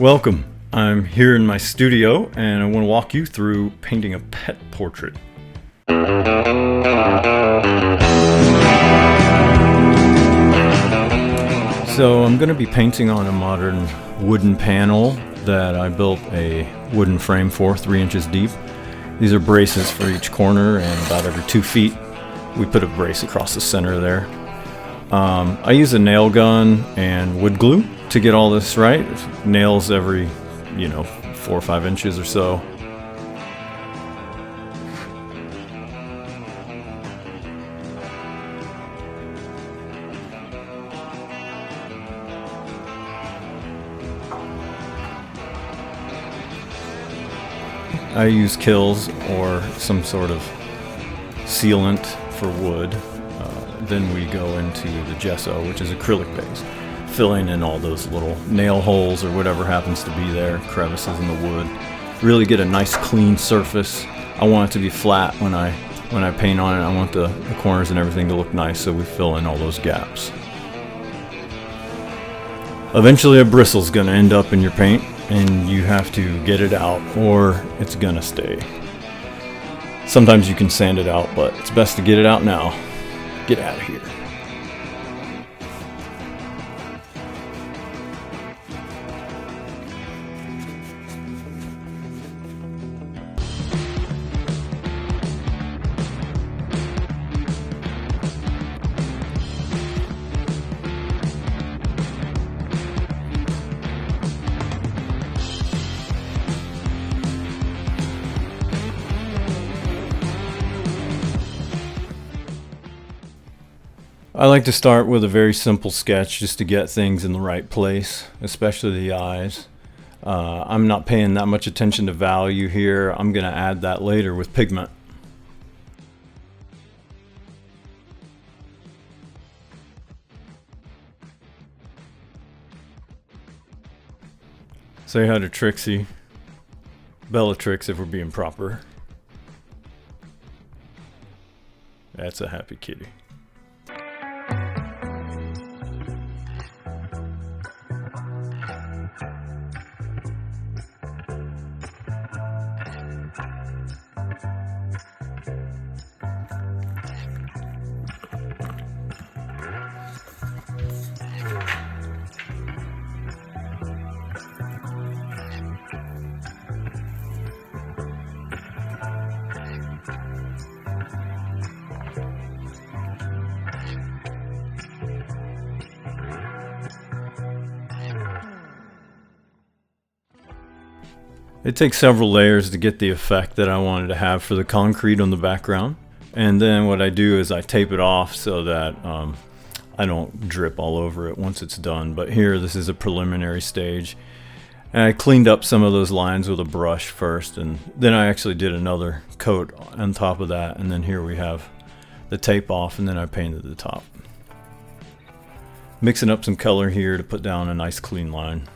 Welcome. I'm here in my studio and I want to walk you through painting a pet portrait. So I'm going to be painting on a modern wooden panel that I built a wooden frame for, 3 inches deep. These are braces for each corner, and about every 2 feet we put a brace across the center there. I use a nail gun and wood glue to get all this right. Nails every, 4 or 5 inches or so. I use Kills or some sort of sealant for wood. Then we go into the gesso, which is acrylic base, filling in all those little nail holes or whatever happens to be there, crevices in the wood. Really get a nice clean surface. I want it to be flat when I paint on it. I want the corners and everything to look nice, so we fill in all those gaps. Eventually a bristle's going to end up in your paint, and you have to get it out or it's going to stay. Sometimes you can sand it out, but it's best to get it out now. Get out of here. I like to start with a very simple sketch just to get things in the right place, especially the eyes. I'm not paying that much attention to value here. I'm going to add that later with pigment. Say hi to Trixie. Bellatrix if we're being proper. That's a happy kitty. It takes several layers to get the effect that I wanted to have for the concrete on the background. And then what I do is I tape it off so that I don't drip all over it once it's done. But here, this is a preliminary stage. And I cleaned up some of those lines with a brush first, and then I actually did another coat on top of that. And then here we have the tape off, and then I painted the top. Mixing up some color here to put down a nice clean line.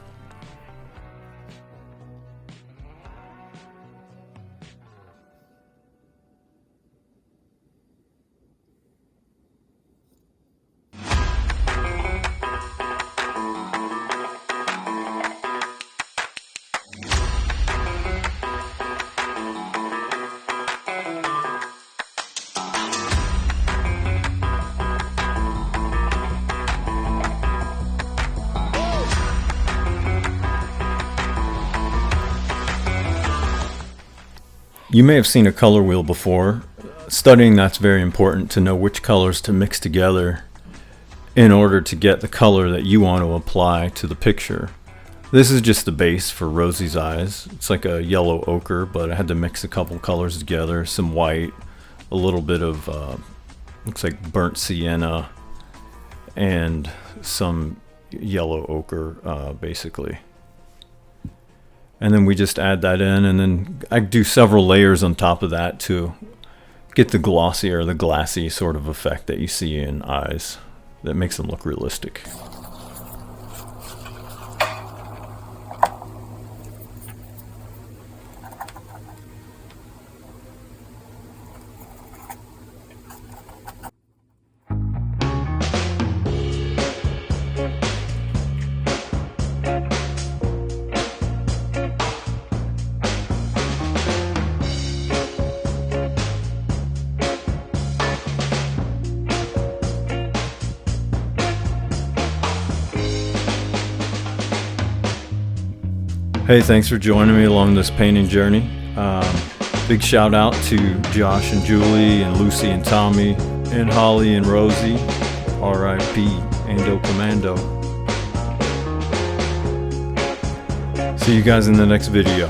You may have seen a color wheel before. Studying that's very important to know which colors to mix together in order to get the color that you want to apply to the picture. This is just the base for Rosie's eyes. It's like a yellow ochre, but I had to mix a couple colors together. Some white, a little bit of looks like burnt sienna, and some yellow ochre basically. And then we just add that in, and then I do several layers on top of that to get the glossy or the glassy sort of effect that you see in eyes that makes them look realistic. Hey, thanks for joining me along this painting journey. Big shout out to Josh and Julie and Lucy and Tommy and Holly and Rosie. R.I.P. Ando Commando. See you guys in the next video.